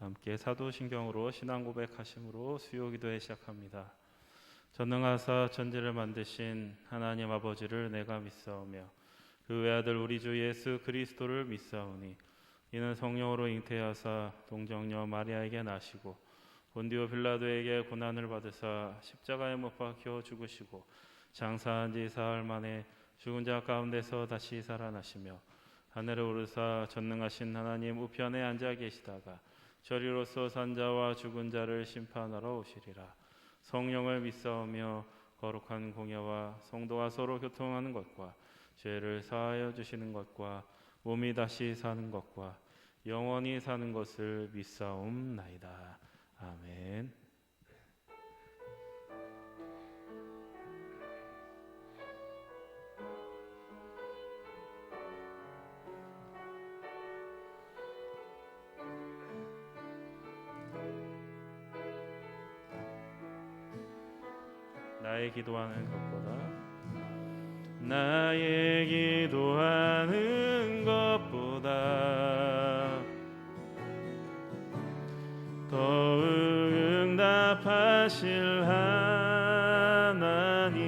함께 사도신경으로 신앙 고백하심으로 수요 기도회 시작합니다. 전능하사 천지를 만드신 하나님 아버지를 내가 믿사오며 그 외아들 우리 주 예수 그리스도를 믿사오니 이는 성령으로 잉태하사 동정녀 마리아에게 나시고 본디오 빌라도에게 고난을 받으사 십자가에 못 박혀 죽으시고 장사한 지 사흘 만에 죽은 자 가운데서 다시 살아나시며 하늘에 오르사 전능하신 하나님 우편에 앉아 계시다가 저리로서 산자와 죽은 자를 심판하러 오시리라. 성령을 믿사오며 거룩한 공예와 성도와 서로 교통하는 것과 죄를 사하여 주시는 것과 몸이 다시 사는 것과 영원히 사는 것을 믿사옵나이다. 아멘. 나의 기도하는 것보다 더욱 응답하실 하나님,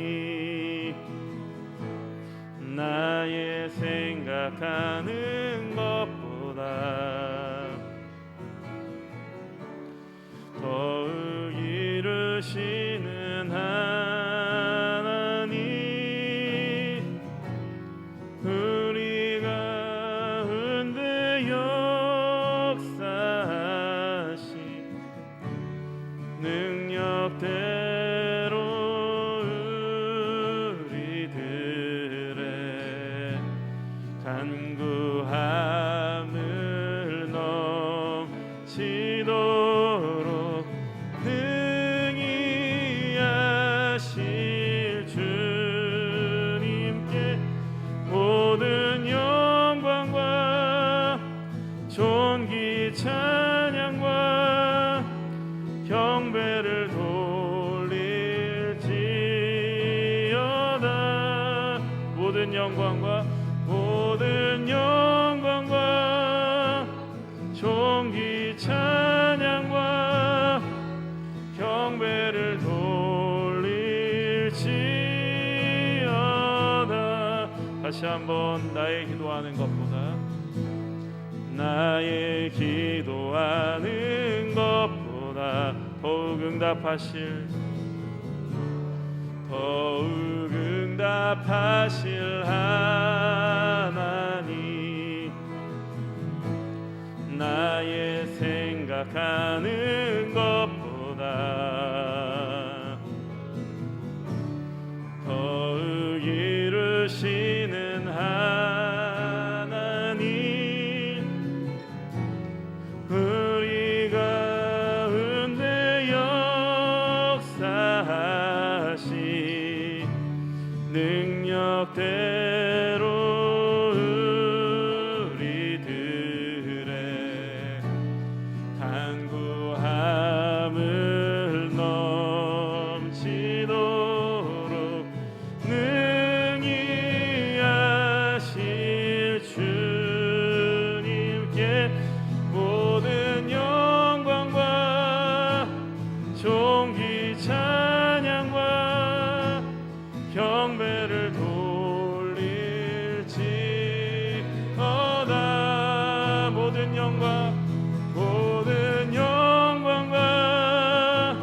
나의 생각하는 것보다 더욱 이루시는 하나님, 우리가 흔들 역사하시 능력대로 우리들의 간구함을 넘치도록 능히 하실 주님께 모든 영광과 존귀 찬양과 경배를 돌릴지어다. 모든 영광과 존귀 찬양과 경배를 돌릴지어다. 다시 한번 나의 기도하는 것보다 더욱 응답하실 하나님, 나의 생각하는 것보다 더욱 이루시는 하나님, 우리가 은혜 역사하시 능력대로 우리들의 간구함을 넘치도록 능히 하실 주님께 모든 영광과 존귀 찬양과 경배를 돌릴지어다. 모든 영광과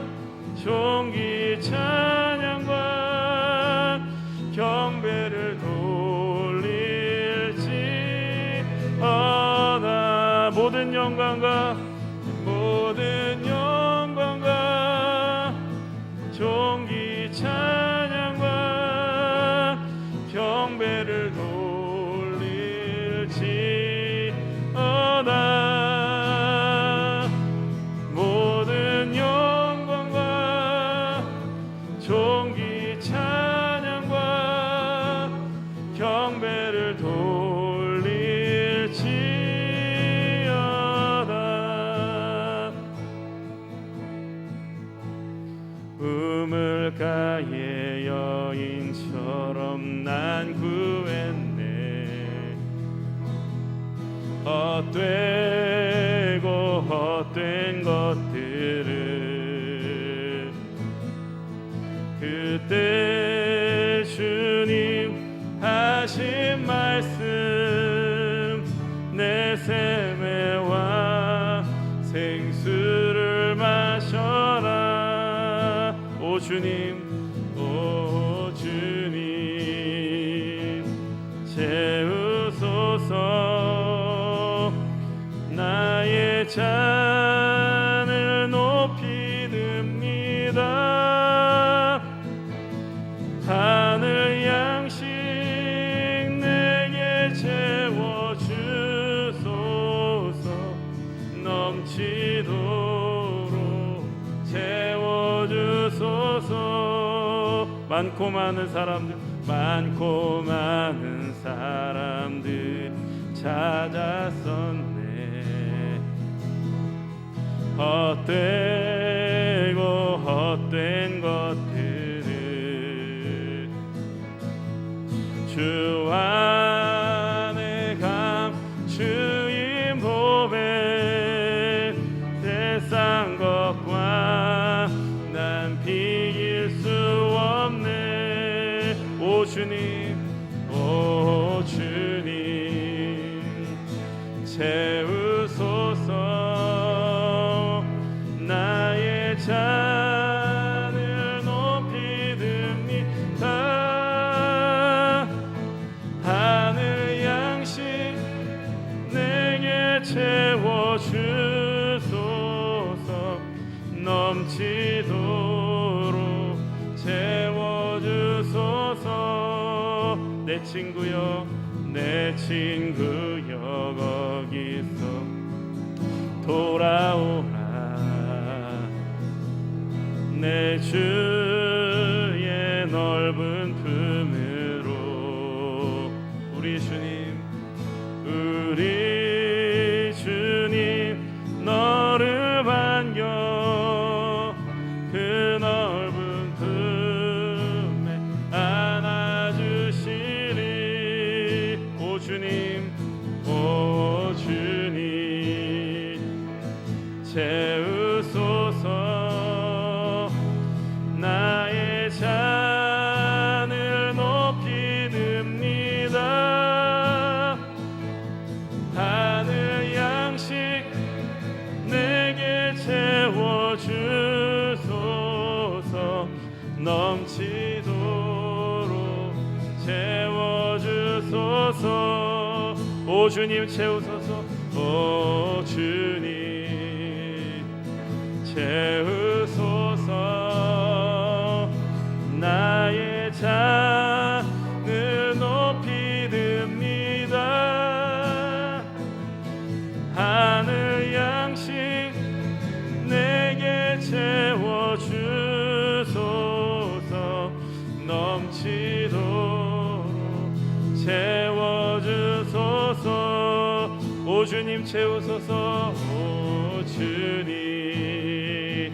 존귀 찬양과 경배를 돌릴지어다. 모든 영광과 존귀 찬양과 경배를 돌릴지어다. 모든 영광과 존귀 찬양과 경배를 돌릴지어다. 우물가의 여인처럼 난 구했네. 헛되고 헛된 것들을 그때 주님 하신 말씀 내 샘에 와 생수를 마셔라. 오 주님 오 주님 채우소서. 나의 잔을 높이 듭니다. 하늘 양식 내게 채워주소서. 넘치도록 채워주소서. 많고 많은 사람들 찾았었네. 헛되고 헛된 것들을 주 안에 감추인 보배 세상 것과 난 비길 수 없네. 오 주님 오 주님 채우소서. 나의 잔을 높이 듭니다. 하늘 양식 내게 채워주소서. 넘치도록 채워주소서. 내 친구여 내 친구여 거기서 돌아오라. 내 주의 넓은 품으로. 우리 주님 너를 반겨 그 넓은 품에 안아주시리. 오 주님 오 주님 채우소서. 나의 잔을 높이 듭니다. 하늘 양식 내게 채워주소서. 넘치도록 채워주소서. 오 주님 채우소서. 오 주님 채우소서. 나의 잔을 높이 듭니다. 하늘 양식 내게 채워주소서. 넘치도록 채워주소서. 오 주님 채우소서. 오 주님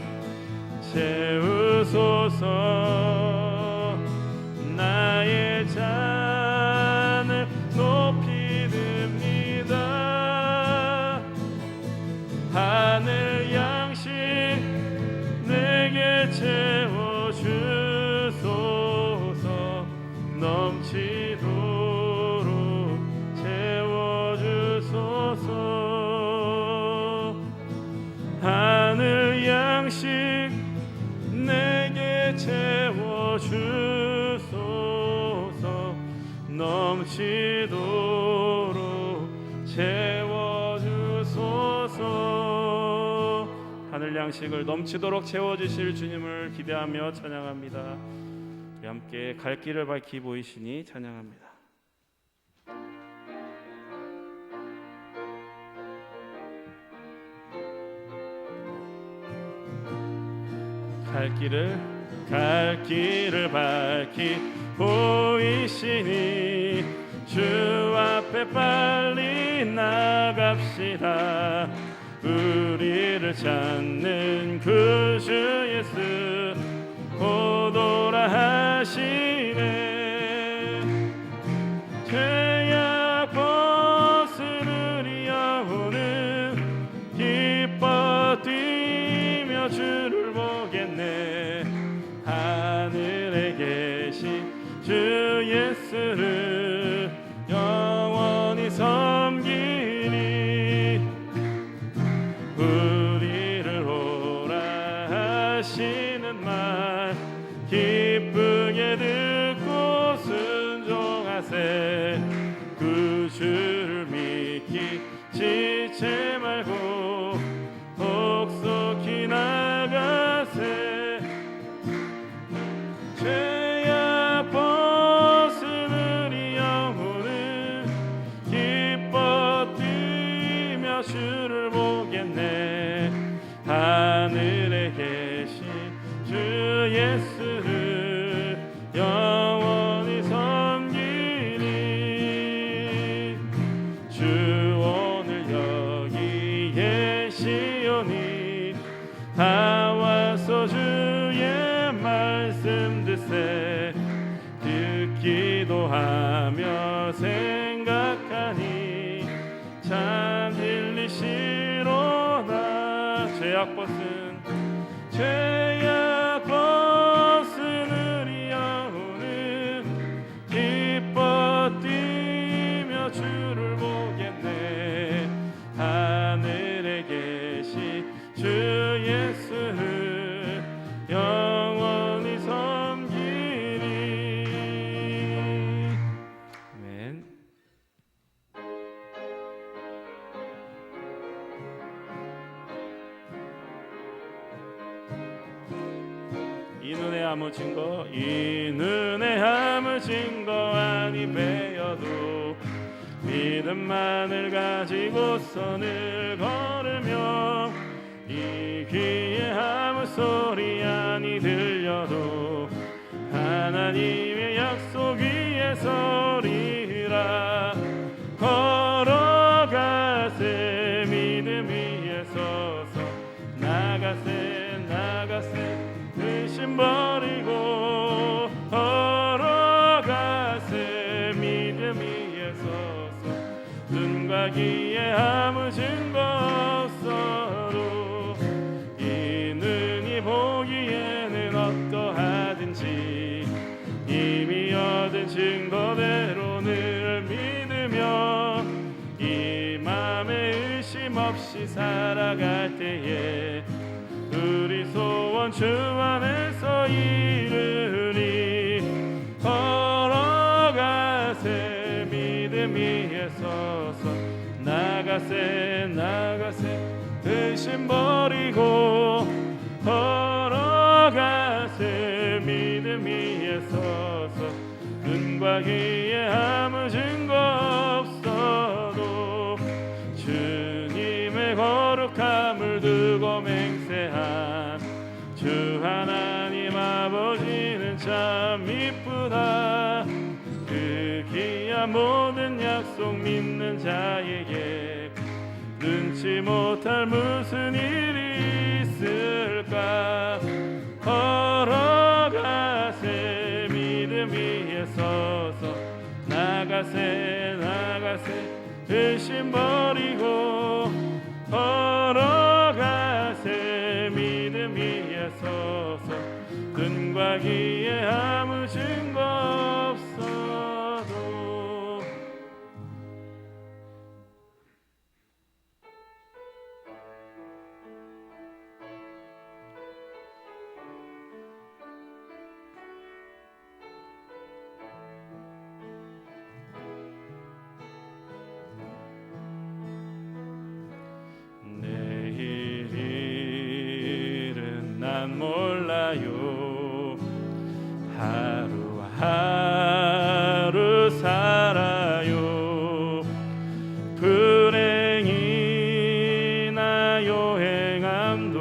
채우소서. 나의 잔을 높이 듭니다. 하늘 양식 내게 채워주소서. 넘치도록 채워주소서. 하늘 양식 내게 채워주소서. 넘치도록 채워주소서. 하늘 양식을 넘치도록 채워주실 주님을 기대하며 찬양합니다. 우리 함께 갈 길을 밝히 보이시니 찬양합니다. 갈 길을 밝히 보이시니 주 앞에 빨리 나갑시다. 우리를 찾는 그 주 예수 곧 오라 하시네. 죄악 벗으리여 오는 기뻐 가지 말고 속속히 나가세. 죄악 벗은 우리 영혼은 기뻐 뛰며 주를 보겠네. 하늘에 계신 주 예수를 영원히 섬기리. 주 오늘 여기 계시오니 다 와서 주의 말씀 듣세. 듣기도 하며 생각하니 참 진리시로다. 죄악 벗은 우리 영혼은 기뻐 뛰며 주를 보겠네. 하늘에 계신 주 예수를 영원히 섬기리. 아멘. 이 눈에 아무 증거 아니 베어도 믿음만을 가지고 선을 걸으며 이 귀에 아무 소리 아니 들려도 하나님의 약속 위에 서리라. 걸어가세 믿음 위에 서서 나가세 의심 버리고 걸어가세 믿음 위에 서서 눈과 귀에 아무 증거 없어도 이 눈이 보기에는 어떠하든지 이미 얻은 증거대로 늘 믿으며 이 맘에 의심 없이 살아갈 때에 우리 소원 주 안에서 이루리. 걸어가세 믿음 위에 서서 나가세 의심 버리고 걸어가세 믿음 위에 서서 눈과 귀에 아무 증거 없어도 주님의 거룩함을 두고 맹세한 주 하나님 아버지는 참 이쁘다. 그 귀한 모든 약속 믿는 자에게 눈치 못할 무슨 일이 있을까. 걸어가세 믿음 위에 서서 나가세 의심 버리고 걸어가세 믿음 위에 서서 눈과 귀에 아무 증거 없어도. 내일은 난 몰라요. 하루하루 살아요. 불행이나 요행함도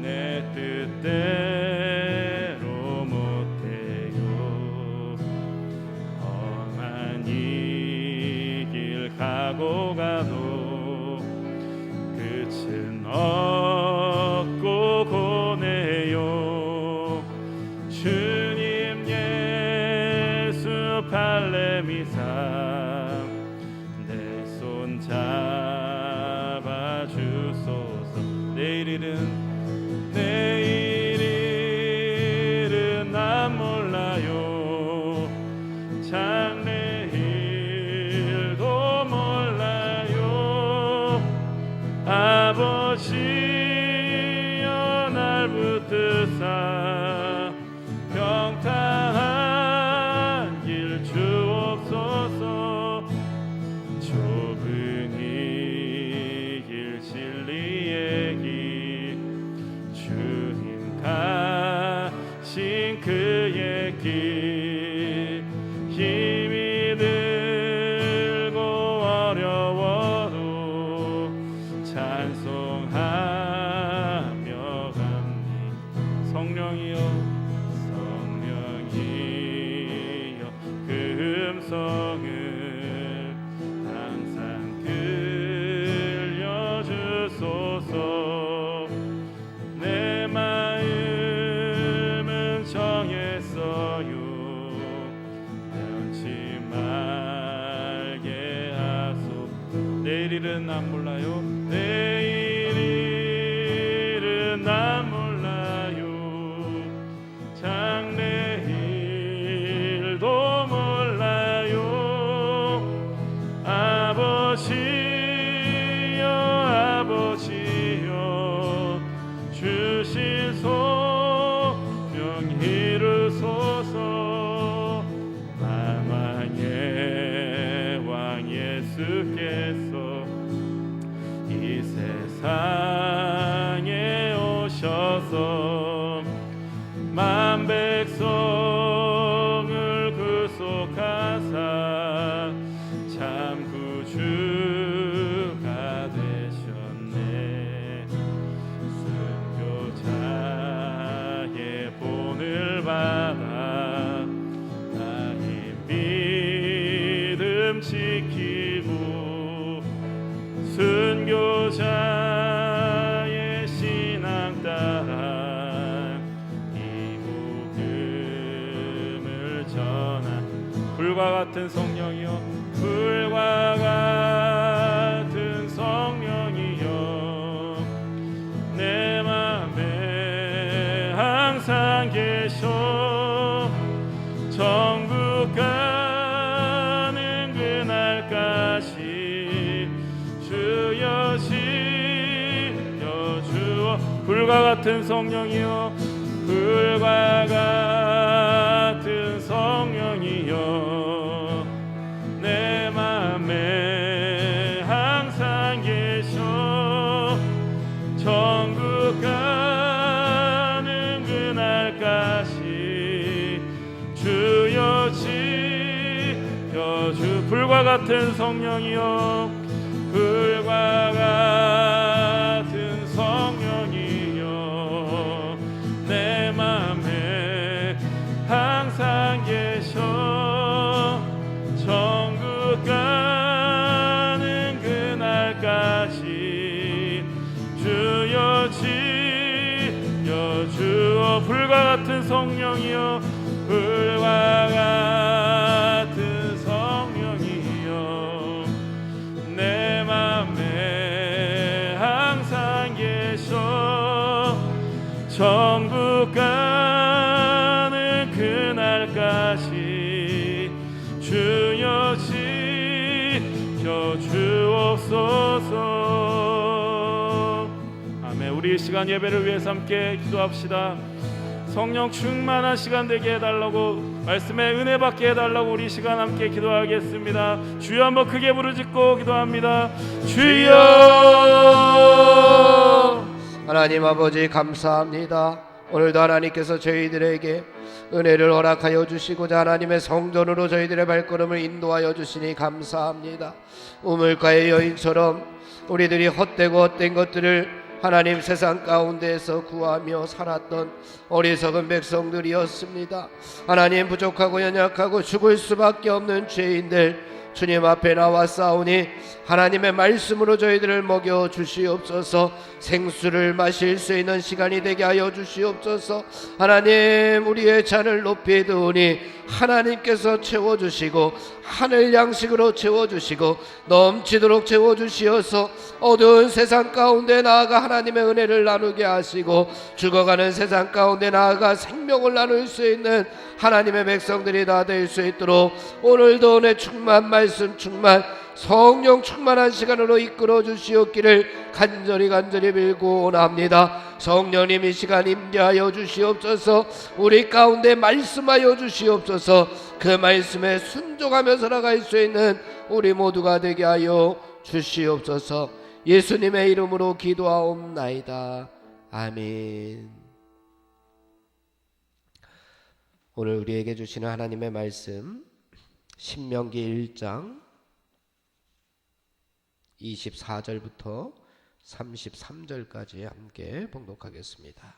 내 뜻대로 못해요. 험한 이 길 가고 가도 끝은 없고 고뇌요. 주님 예수 발레미사 내 손 잡아 주소서. 내일일은 난 몰라요. 장래일도 몰라요. 아버지여 날 붙드사 평탄한 길 주옵소서. 좁은 이 찬송하며 갑니다. 성령이여 성령이여 그 음성을 항상 들려주소서. 내 마음은 정했어요. 변치 말게 하소. 내일일은 난 몰라요. 내일일은 난 몰라요. 장래일도 몰라요. 아버지여 아버지여 주신 소명 이루소서. 만왕의 왕 예수께서 이 세상에 오셔서 만 백성을 구속하사 참 구주가 되셨네. 순교자의 본을 받아 나의 믿음 지키고 순교자의 신앙 따라 이 복음을 전하. 불과 같은 성령이여 불과 같은 성령이여 내 맘에 항상 계셔. 천국 가는 그날까지 주여 지켜 주어. 불과 같은 성령이여 불과 같은 성령이여 내 맘에 항상 계셔. 천국 가는 그날까지 주여 지켜 주. 불과 같은 성령이여 불과 같은 성령이여 내 맘에 항상 계셔. 천국 가는 그날까지 주여 지켜 주어. 불과 같은 성령이여 불과 같은 성령이여 내 맘에 항상 계셔. 천국 가는 그날까지 주여 지켜 주옵소서. 아멘. 우리 이 시간 예배를 위해서 함께 기도합시다. 성령 충만한 시간 되게 해달라고, 말씀에 은혜 받게 해달라고 우리 시간 함께 기도하겠습니다. 주여 한번 크게 부르짖고 기도합니다. 주여. 하나님 아버지 감사합니다. 오늘도 하나님께서 저희들에게 은혜를 허락하여 주시고자 하나님의 성전으로 저희들의 발걸음을 인도하여 주시니 감사합니다. 우물가의 여인처럼 우리들이 헛되고 헛된 것들을 하나님 세상 가운데에서 구하며 살았던 어리석은 백성들이었습니다. 하나님 부족하고 연약하고 죽을 수밖에 없는 죄인들 주님 앞에 나와 싸우니 하나님의 말씀으로 저희들을 먹여 주시옵소서. 생수를 마실 수 있는 시간이 되게 하여 주시옵소서. 하나님 우리의 잔을 높이 두으니 하나님께서 채워주시고 하늘 양식으로 채워주시고 넘치도록 채워주시어서 어두운 세상 가운데 나아가 하나님의 은혜를 나누게 하시고 죽어가는 세상 가운데 나아가 생명을 나눌 수 있는 하나님의 백성들이 다 될 수 있도록 오늘도 은혜 충만 말씀 충만 성령 충만한 시간으로 이끌어 주시옵기를 간절히 빌고 원합니다. 성령님 이 시간 임재하여 주시옵소서. 우리 가운데 말씀하여 주시옵소서. 그 말씀에 순종하며 살아갈 수 있는 우리 모두가 되게 하여 주시옵소서. 예수님의 이름으로 기도하옵나이다. 아멘. 오늘 우리에게 주시는 하나님의 말씀 신명기 1장 24절부터 33절까지 함께 봉독하겠습니다.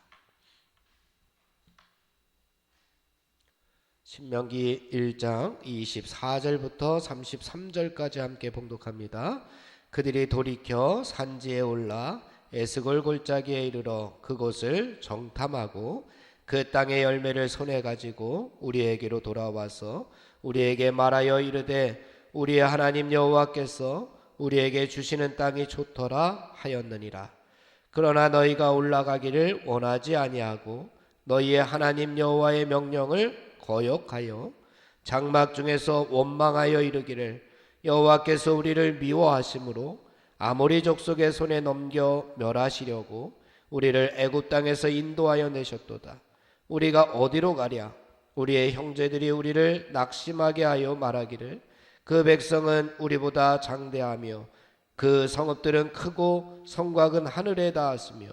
신명기 1장 24절부터 33절까지 함께 봉독합니다. 그들이 돌이켜 산지에 올라 에스골 골짜기에 이르러 그곳을 정탐하고 그 땅의 열매를 손에 가지고 우리에게로 돌아와서 우리에게 말하여 이르되 우리의 하나님 여호와께서 우리에게 주시는 땅이 좋더라 하였느니라. 그러나 너희가 올라가기를 원하지 아니하고 너희의 하나님 여호와의 명령을 거역하여 장막 중에서 원망하여 이르기를 여호와께서 우리를 미워하심으로 아모리 족속의 손에 넘겨 멸하시려고 우리를 애굽 땅에서 인도하여 내셨도다. 우리가 어디로 가랴? 우리의 형제들이 우리를 낙심하게 하여 말하기를 그 백성은 우리보다 장대하며 그 성읍들은 크고 성곽은 하늘에 닿았으며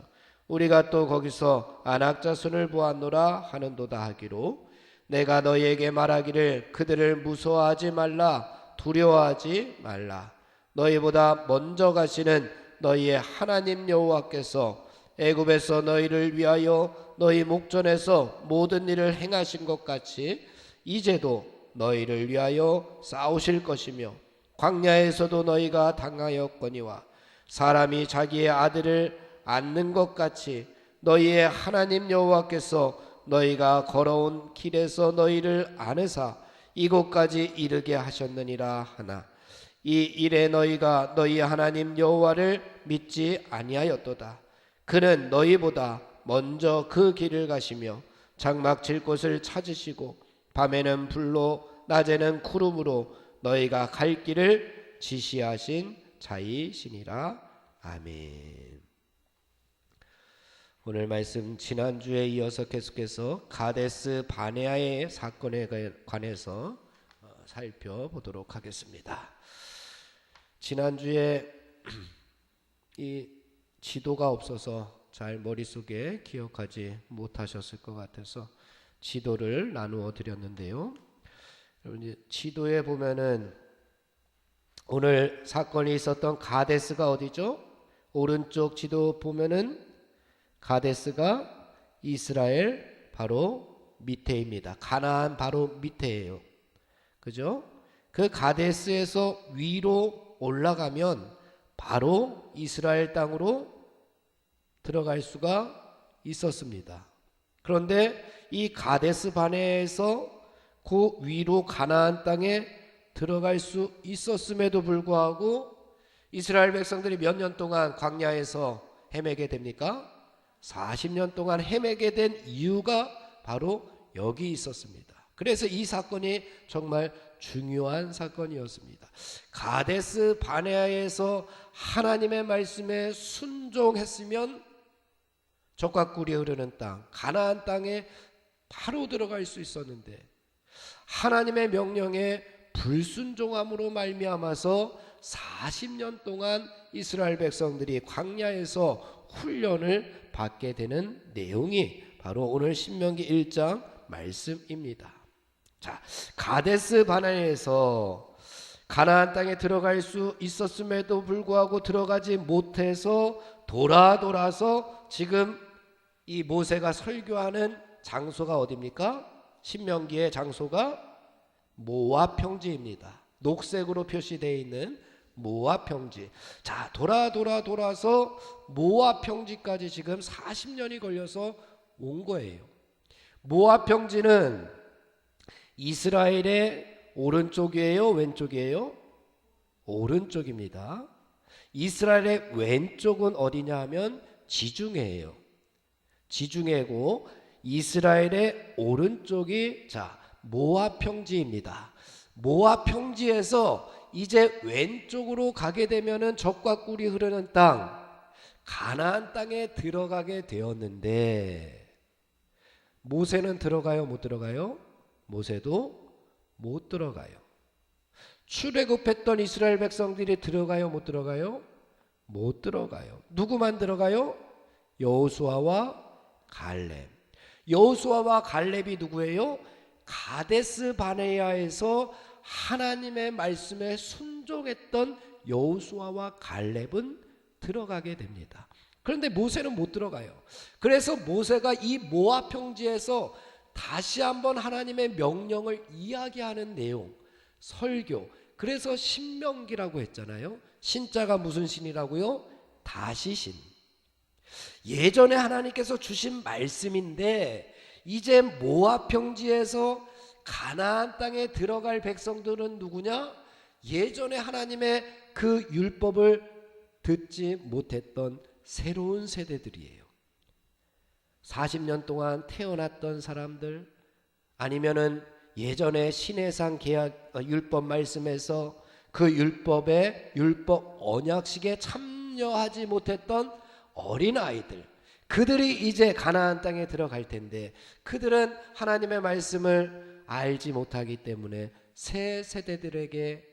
우리가 또 거기서 아낙 자손을 보았노라 하는도다 하기로 내가 너희에게 말하기를 그들을 무서워하지 말라 두려워하지 말라. 너희보다 먼저 가시는 너희의 하나님 여호와께서 애굽에서 너희를 위하여 너희 목전에서 모든 일을 행하신 것 같이 이제도 너희를 위하여 싸우실 것이며 광야에서도 너희가 당하였거니와 사람이 자기의 아들을 안는 것 같이 너희의 하나님 여호와께서 너희가 걸어온 길에서 너희를 안으사 이곳까지 이르게 하셨느니라 하나 이 일에 너희가 너희 하나님 여호와를 믿지 아니하였도다. 그는 너희보다 먼저 그 길을 가시며 장막 칠 곳을 찾으시고 밤에는 불로 낮에는 구름으로 너희가 갈 길을 지시하신 자이시니라. 아멘. 오늘 말씀 지난주에 이어서 계속해서 가데스 바네아의 사건에 관해서 살펴보도록 하겠습니다. 지난주에 이 지도가 없어서 잘 머릿속에 기억하지 못하셨을 것 같아서 지도를 나누어 드렸는데요. 여러분 지도에 보면은 오늘 사건이 있었던 가데스가 어디죠? 오른쪽 지도 보면은 가데스가 이스라엘 바로 밑에입니다. 가나안 바로 밑에예요. 그죠? 그 가데스에서 위로 올라가면 바로 이스라엘 땅으로 들어갈 수가 있었습니다. 그런데 이 가데스 바네에서 그 위로 가나안 땅에 들어갈 수 있었음에도 불구하고 이스라엘 백성들이 몇 년 동안 광야에서 헤매게 됩니까? 40년 동안 헤매게 된 이유가 바로 여기 있었습니다. 그래서 이 사건이 정말 중요한 사건이었습니다. 가데스 바네아에서 하나님의 말씀에 순종했으면 젖과 꿀이 흐르는 땅 가나안 땅에 바로 들어갈 수 있었는데 하나님의 명령에 불순종함으로 말미암아서 40년 동안 이스라엘 백성들이 광야에서 훈련을 받게 되는 내용이 바로 오늘 신명기 1장 말씀입니다. 자, 가데스 바네아에서 가나안 땅에 들어갈 수 있었음에도 불구하고 들어가지 못해서 돌아서 지금 이 모세가 설교하는 장소가 어디입니까? 신명기의 장소가 모압 평지입니다. 녹색으로 표시되어 있는 모압 평지. 자, 돌아서 모압 평지까지 지금 40년이 걸려서 온 거예요. 모압 평지는 이스라엘의 오른쪽이에요, 왼쪽이에요? 오른쪽입니다. 이스라엘의 왼쪽은 어디냐 하면 지중해예요. 지중해고 이스라엘의 오른쪽이 모압 평지입니다. 모압 평지에서 이제 왼쪽으로 가게 되면은 젖과 꿀이 흐르는 땅 가나안 땅에 들어가게 되었는데 모세는 들어가요, 못 들어가요? 모세도 못 들어가요. 출애굽했던 이스라엘 백성들이 들어가요, 못 들어가요? 못 들어가요. 누구만 들어가요? 여호수아와 갈렙. 여호수아와 갈렙이 누구예요? 가데스 바네아에서 하나님의 말씀에 순종했던 여호수아와 갈렙은 들어가게 됩니다. 그런데 모세는 못 들어가요. 그래서 모세가 이 모압 평지에서 다시 한번 하나님의 명령을 이야기하는 내용, 설교. 그래서 신명기라고 했잖아요. 신자가 무슨 신이라고요? 다시신. 예전에 하나님께서 주신 말씀인데 이제 모압 평지에서 가나안 땅에 들어갈 백성들은 누구냐? 예전에 하나님의 그 율법을 듣지 못했던 새로운 세대들이에요. 40년 동안 태어났던 사람들, 아니면은 예전에 신해상 계약 율법 말씀에서 그 율법의 율법 언약식에 참여하지 못했던 어린 아이들, 그들이 이제 가나안 땅에 들어갈 텐데 그들은 하나님의 말씀을 알지 못하기 때문에 새 세대들에게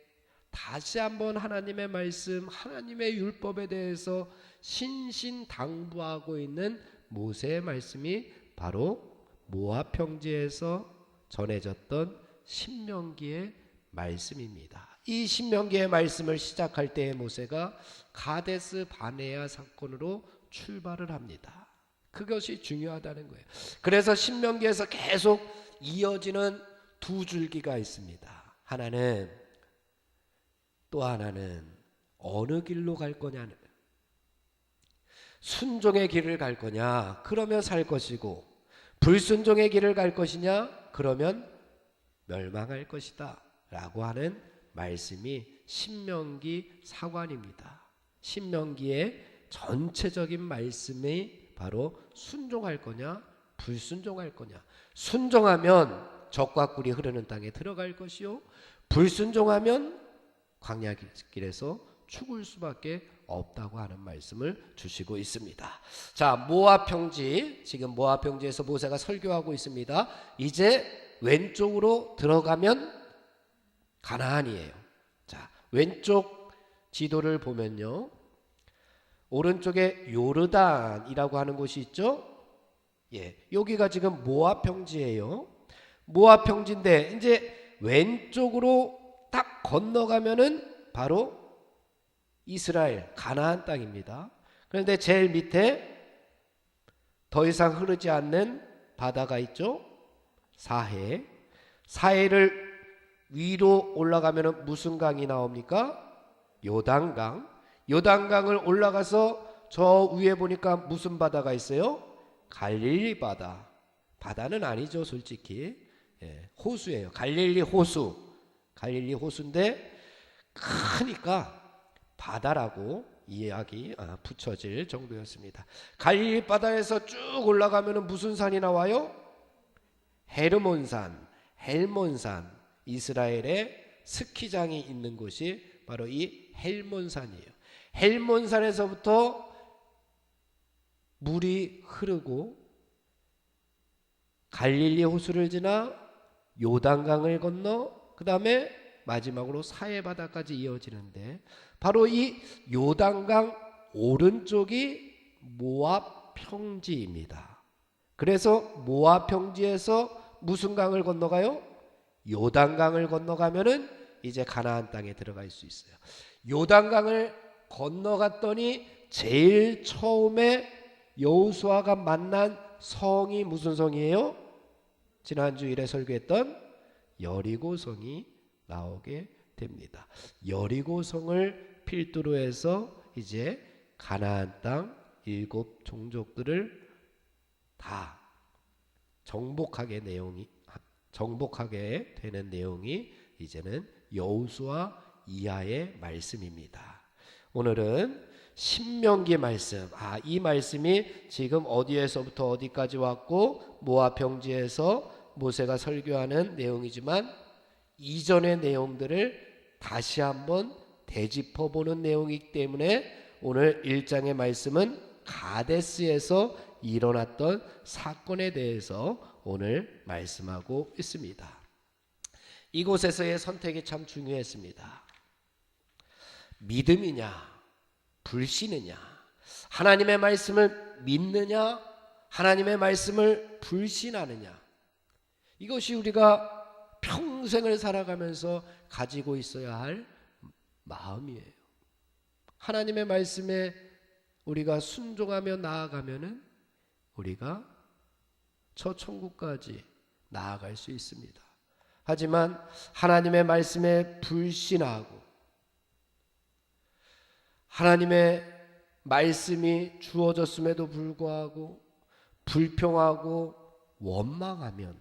다시 한번 하나님의 말씀, 하나님의 율법에 대해서 신신당부하고 있는 모세의 말씀이 바로 모압 평지에서 전해졌던 신명기의 말씀입니다. 이 신명기의 말씀을 시작할 때에 모세가 가데스 바네아 사건으로 출발을 합니다. 그것이 중요하다는 거예요. 그래서 신명기에서 계속 이어지는 두 줄기가 있습니다. 하나는, 또 하나는 어느 길로 갈 거냐는, 순종의 길을 갈 거냐, 그러면 살 것이고, 불순종의 길을 갈 것이냐, 그러면 멸망할 것이다 라고 하는 말씀이 신명기 사관입니다. 신명기의 전체적인 말씀이 바로 순종할 거냐, 불순종할 거냐. 순종하면 적과 꿀이 흐르는 땅에 들어갈 것이요, 불순종하면 광야길에서 죽을 수밖에 없다고 하는 말씀을 주시고 있습니다. 자, 모압 평지, 지금 모압 평지에서 모세가 설교하고 있습니다. 이제 왼쪽으로 들어가면 가나안이에요. 자, 왼쪽 지도를 보면요, 오른쪽에 요르단이라고 하는 곳이 있죠. 예, 여기가 지금 모압 평지예요. 모압 평지인데 이제 왼쪽으로 딱 건너가면은 바로 이스라엘 가나안 땅입니다. 그런데 제일 밑에 더 이상 흐르지 않는 바다가 있죠. 사해. 사해를 위로 올라가면은 무슨 강이 나옵니까? 요단강. 요단강을 올라가서 저 위에 보니까 무슨 바다가 있어요? 갈릴리 바다. 바다는 아니죠, 솔직히. 예, 호수예요. 갈릴리 호수. 갈릴리 호수인데 크니까 바다라고 이야기 붙여질 정도였습니다. 갈릴리 바다에서 쭉 올라가면 무슨 산이 나와요? 헤르몬산, 헬몬산. 이스라엘의 스키장이 있는 곳이 바로 이 헬몬산이에요. 헬몬산에서부터 물이 흐르고 갈릴리 호수를 지나 요단강을 건너 그 다음에 마지막으로 사해바다까지 이어지는데 바로 이 요단강 오른쪽이 모압 평지입니다. 그래서 모압 평지에서 무슨 강을 건너가요? 요단강을 건너가면은 이제 가나안 땅에 들어갈 수 있어요. 요단강을 건너갔더니 제일 처음에 여호수아가 만난 성이 무슨 성이에요? 지난주 일에 설교했던 여리고성이 나오게 됩니다. 여리고성을 필두로 해서 이제 가나안 땅 7 종족들을 다 정복하게 되는 내용이 이제는 여호수아 이하의 말씀입니다. 오늘은 신명기 말씀. 이 말씀이 지금 어디에서부터 어디까지 왔고 모압 평지에서 모세가 설교하는 내용이지만 이전의 내용들을 다시 한번 되짚어 보는 내용이기 때문에 오늘 1장의 말씀은 가데스에서 일어났던 사건에 대해서 오늘 말씀하고 있습니다. 이곳에서의 선택이 참 중요했습니다. 믿음이냐, 불신이냐, 하나님의 말씀을 믿느냐, 하나님의 말씀을 불신하느냐. 이것이 우리가 평생을 살아가면서 가지고 있어야 할 마음이에요. 하나님의 말씀에 우리가 순종하며 나아가면은 우리가 저 천국까지 나아갈 수 있습니다. 하지만 하나님의 말씀에 불신하고 하나님의 말씀이 주어졌음에도 불구하고 불평하고 원망하면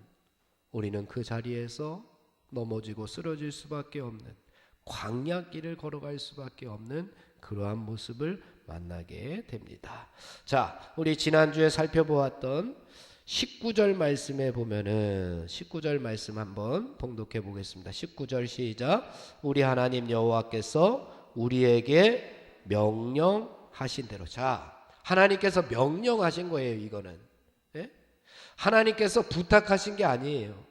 우리는 그 자리에서 넘어지고 쓰러질 수밖에 없는, 광야길을 걸어갈 수밖에 없는 그러한 모습을 만나게 됩니다. 자, 우리 지난주에 살펴보았던 19절 말씀에 보면은 19절 말씀 한번 봉독해 보겠습니다. 19절 시작. 우리 하나님 여호와께서 우리에게 명령하신 대로. 자, 하나님께서 명령하신 거예요. 이거는 하나님께서 부탁하신 게 아니에요.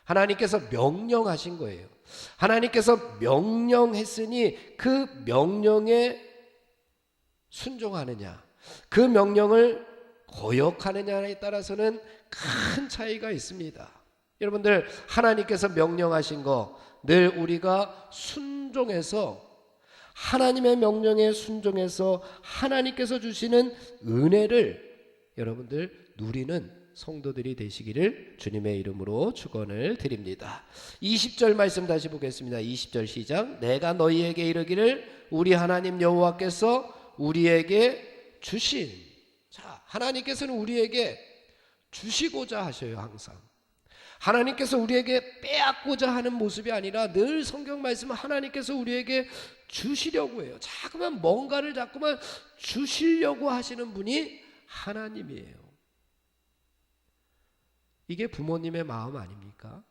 하나님께서 명령하신 거예요. 하나님께서 명령했으니 그 명령에 순종하느냐, 그 명령을 거역하느냐에 따라서는 큰 차이가 있습니다. 여러분들, 하나님께서 명령하신 거 늘 우리가 순종해서, 하나님의 명령에 순종해서 하나님께서 주시는 은혜를 여러분들 누리는 성도들이 되시기를 주님의 이름으로 축원을 드립니다. 20절 말씀 다시 보겠습니다. 20절 시작. 내가 너희에게 이르기를 우리 하나님 여호와께서 우리에게 주신. 자, 하나님께서는 우리에게 주시고자 하셔요. 항상 하나님께서 우리에게 빼앗고자 하는 모습이 아니라 늘 성경 말씀은 하나님께서 우리에게 주시려고 해요. 자꾸만 뭔가를 자꾸만 주시려고 하시는 분이 하나님이에요. 이게 부모님의 마음 아닙니까?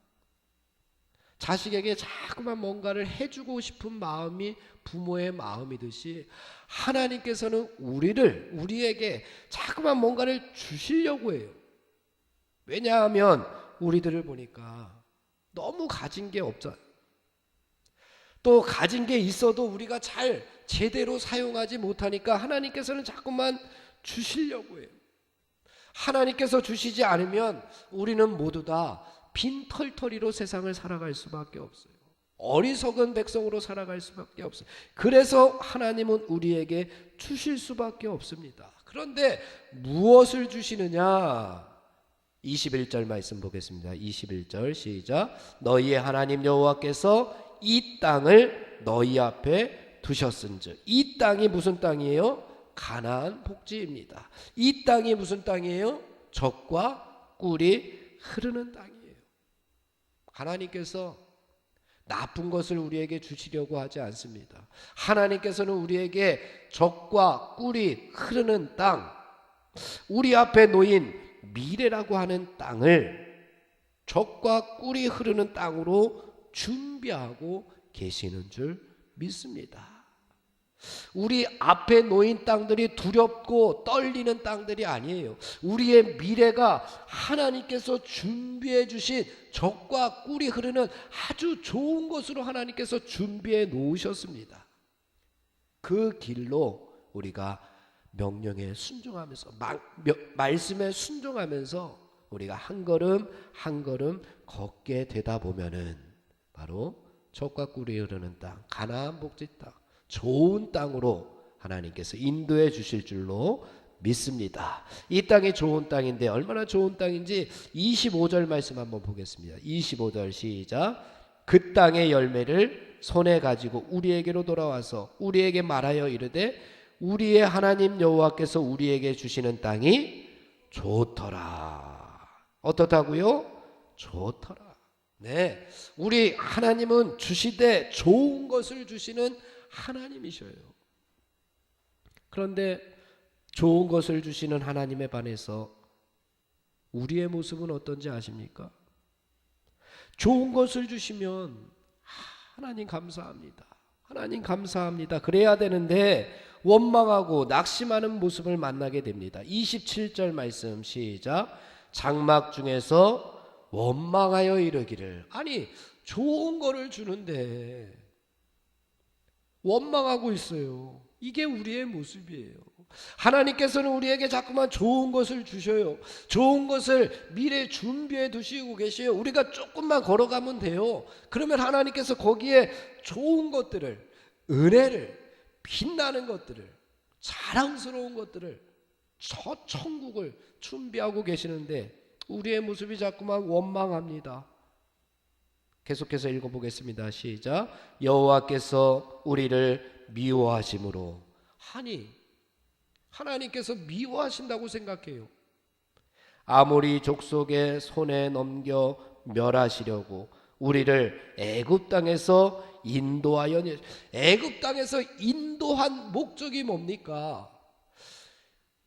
자식에게 자꾸만 뭔가를 해주고 싶은 마음이 부모의 마음이듯이 하나님께서는 우리에게 자꾸만 뭔가를 주시려고 해요. 왜냐하면 우리들을 보니까 너무 가진 게 없잖아요. 또 가진 게 있어도 우리가 잘 제대로 사용하지 못하니까 하나님께서는 자꾸만 주시려고 해요. 하나님께서 주시지 않으면 우리는 모두 다 빈털터리로 세상을 살아갈 수밖에 없어요. 어리석은 백성으로 살아갈 수밖에 없어요. 그래서 하나님은 우리에게 주실 수밖에 없습니다. 그런데 무엇을 주시느냐? 21절 말씀 보겠습니다. 21절 시작. 너희의 하나님 여호와께서 이 땅을 너희 앞에 두셨은즉. 이 땅이 무슨 땅이에요? 가나안 복지입니다. 이 땅이 무슨 땅이에요? 젖과 꿀이 흐르는 땅이에요. 하나님께서 나쁜 것을 우리에게 주시려고 하지 않습니다. 하나님께서는 우리에게 젖과 꿀이 흐르는 땅, 우리 앞에 놓인 미래라고 하는 땅을 젖과 꿀이 흐르는 땅으로 준비하고 계시는 줄 믿습니다. 우리 앞에 놓인 땅들이 두렵고 떨리는 땅들이 아니에요. 우리의 미래가 하나님께서 준비해 주신 젖과 꿀이 흐르는 아주 좋은 것으로 하나님께서 준비해 놓으셨습니다. 그 길로 우리가 명령에 순종하면서 말씀에 순종하면서 우리가 한 걸음 한 걸음 걷게 되다 보면은 바로 젖과 꿀이 흐르는 땅, 가나안 복지 땅, 좋은 땅으로 하나님께서 인도해 주실 줄로 믿습니다. 이 땅이 좋은 땅인데 얼마나 좋은 땅인지 25절 말씀 한번 보겠습니다. 25절 시작. 그 땅의 열매를 손에 가지고 우리에게로 돌아와서 우리에게 말하여 이르되 우리의 하나님 여호와께서 우리에게 주시는 땅이 좋더라. 어떻다고요? 좋더라. 네, 우리 하나님은 주시되 좋은 것을 주시는 하나님이셔요. 그런데 좋은 것을 주시는 하나님에 반해서 우리의 모습은 어떤지 아십니까? 좋은 것을 주시면 하나님 감사합니다. 하나님 감사합니다. 그래야 되는데 원망하고 낙심하는 모습을 만나게 됩니다. 27절 말씀 시작. 장막 중에서 원망하여 이르기를. 아니, 좋은 거를 주는데 원망하고 있어요. 이게 우리의 모습이에요. 하나님께서는 우리에게 자꾸만 좋은 것을 주셔요. 좋은 것을 미래에 준비해 두시고 계셔요. 우리가 조금만 걸어가면 돼요. 그러면 하나님께서 거기에 좋은 것들을, 은혜를, 빛나는 것들을 자랑스러운 것들을, 저 천국을 준비하고 계시는데 우리의 모습이 자꾸만 원망합니다. 계속해서 읽어보겠습니다. 시작. 여호와께서 우리를 미워하심으로. 하나님께서 미워하신다고 생각해요. 아모리 족속의 손에 넘겨 멸하시려고 우리를 애굽 땅에서 인도하여. 애굽 땅에서 인도한 목적이 뭡니까?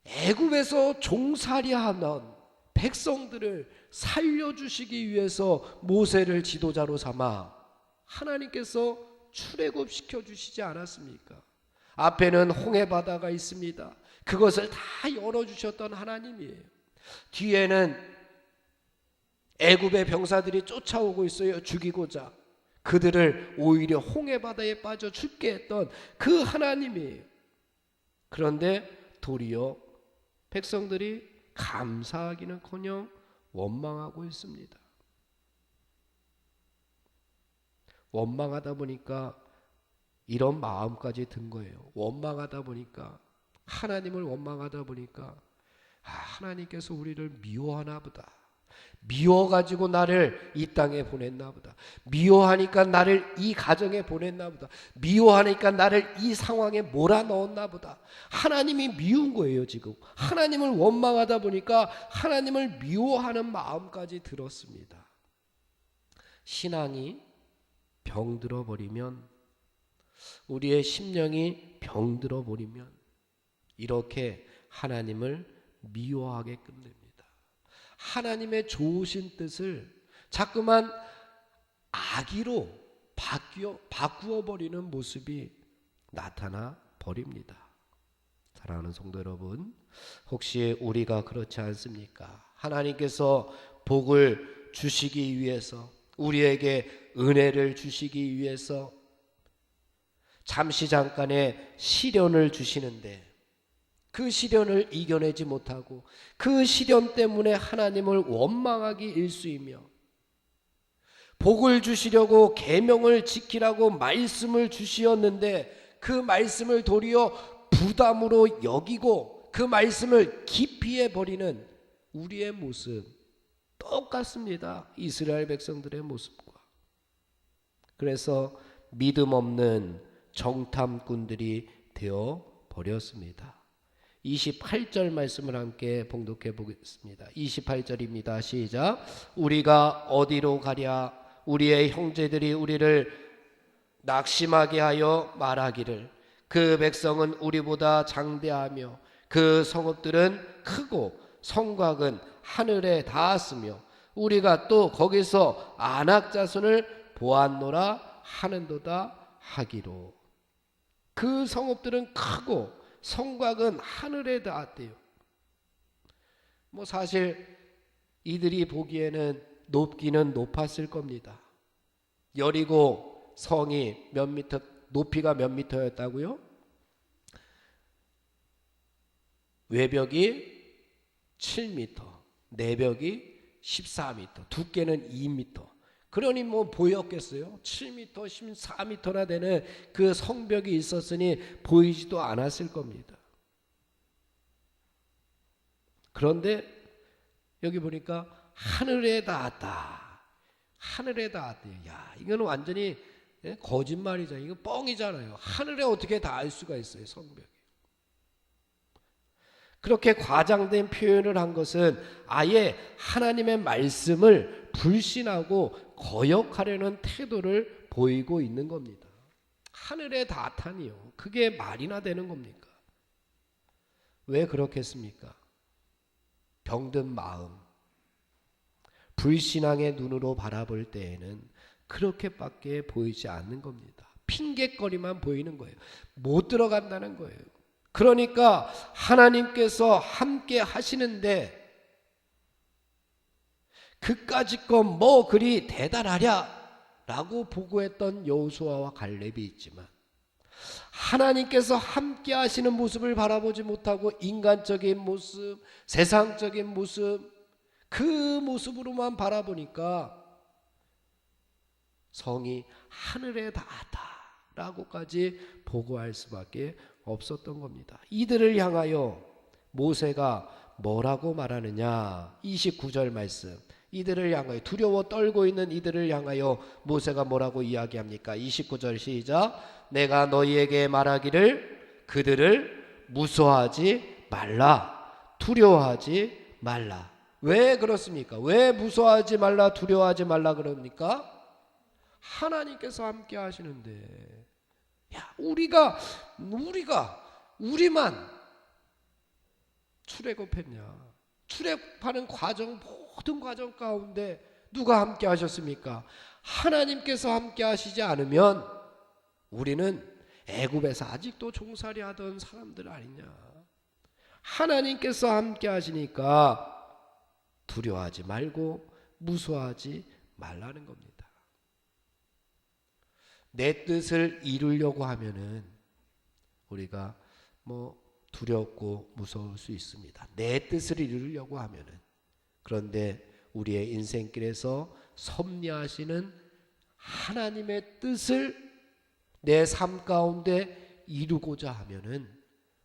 애굽에서 종살이하는 백성들을 살려주시기 위해서 모세를 지도자로 삼아 하나님께서 출애굽시켜 주시지 않았습니까? 앞에는 홍해 바다가 있습니다. 그것을 다 열어주셨던 하나님이에요. 뒤에는 애굽의 병사들이 쫓아오고 있어요. 죽이고자. 그들을 오히려 홍해 바다에 빠져 죽게 했던 그 하나님이에요. 그런데 도리어 백성들이 감사하기는커녕 원망하고 있습니다. 원망하다 보니까 이런 마음까지 든 거예요. 원망하다 보니까, 하나님을 원망하다 보니까 하나님께서 우리를 미워하나 보다. 미워가지고 나를 이 땅에 보냈나 보다. 미워하니까 나를 이 가정에 보냈나 보다. 미워하니까 나를 이 상황에 몰아넣었나 보다. 하나님이 미운 거예요. 지금 하나님을 원망하다 보니까 하나님을 미워하는 마음까지 들었습니다. 신앙이 병들어 버리면, 우리의 심령이 병들어 버리면 이렇게 하나님을 미워하게 끝냅니다. 하나님의 좋으신 뜻을 자꾸만 악의로 바꾸어 버리는 모습이 나타나 버립니다. 사랑하는 성도 여러분, 혹시 우리가 그렇지 않습니까? 하나님께서 복을 주시기 위해서, 우리에게 은혜를 주시기 위해서 잠시 잠깐의 시련을 주시는데 그 시련을 이겨내지 못하고 그 시련 때문에 하나님을 원망하기 일쑤이며, 복을 주시려고 계명을 지키라고 말씀을 주시었는데 그 말씀을 도리어 부담으로 여기고 그 말씀을 기피해 버리는 우리의 모습 똑같습니다. 이스라엘 백성들의 모습과. 그래서 믿음 없는 정탐꾼들이 되어 버렸습니다. 28절 말씀을 함께 봉독해 보겠습니다. 28절입니다. 시작. 우리가 어디로 가랴? 우리의 형제들이 우리를 낙심하게 하여 말하기를 그 백성은 우리보다 장대하며 그 성읍들은 크고 성곽은 하늘에 닿았으며 우리가 또 거기서 아낙 자손을 보았노라 하는도다 하기로. 그 성읍들은 크고 성곽은 하늘에 닿았대요. 사실 이들이 보기에는 높기는 높았을 겁니다. 여리고 성이 몇 미터, 높이가 몇 미터였다고요? 외벽이 7미터, 내벽이 14미터, 두께는 2미터. 그러니 보였겠어요? 7미터, 14미터나 되는 그 성벽이 있었으니 보이지도 않았을 겁니다. 그런데 여기 보니까 하늘에 닿았다. 하늘에 닿았대요. 야, 이거는 완전히 거짓말이잖아요. 이거 뻥이잖아요. 하늘에 어떻게 닿을 수가 있어요, 성벽이. 그렇게 과장된 표현을 한 것은 아예 하나님의 말씀을 불신하고 거역하려는 태도를 보이고 있는 겁니다. 하늘에 닿다니요. 그게 말이나 되는 겁니까? 왜 그렇겠습니까? 병든 마음, 불신앙의 눈으로 바라볼 때에는 그렇게밖에 보이지 않는 겁니다. 핑계거리만 보이는 거예요. 못 들어간다는 거예요. 그러니까 하나님께서 함께 하시는데 그까짓 건 그리 대단하랴 라고 보고했던 여호수아와 갈렙이 있지만, 하나님께서 함께 하시는 모습을 바라보지 못하고 인간적인 모습, 세상적인 모습, 그 모습으로만 바라보니까 성이 하늘에 닿았다 라고까지 보고할 수밖에 없었던 겁니다. 이들을 향하여 모세가 뭐라고 말하느냐? 29절 말씀. 이들을 향하여, 두려워 떨고 있는 이들을 향하여 모세가 뭐라고 이야기합니까? 29절 시작. 내가 너희에게 말하기를 그들을 무서워하지 말라, 두려워하지 말라. 왜 그렇습니까? 왜 무서워하지 말라, 두려워하지 말라 그럽니까? 하나님께서 함께 하시는데, 야, 우리만 출애굽했냐? 출애굽하는 과정, 모든 과정 가운데 누가 함께 하셨습니까? 하나님께서 함께 하시지 않으면 우리는 애굽에서 아직도 종살이 하던 사람들 아니냐? 하나님께서 함께 하시니까 두려워하지 말고 무서워하지 말라는 겁니다. 내 뜻을 이루려고 하면은 우리가 두렵고 무서울 수 있습니다. 내 뜻을 이루려고 하면은. 그런데 우리의 인생길에서 섭리하시는 하나님의 뜻을 내 삶 가운데 이루고자 하면은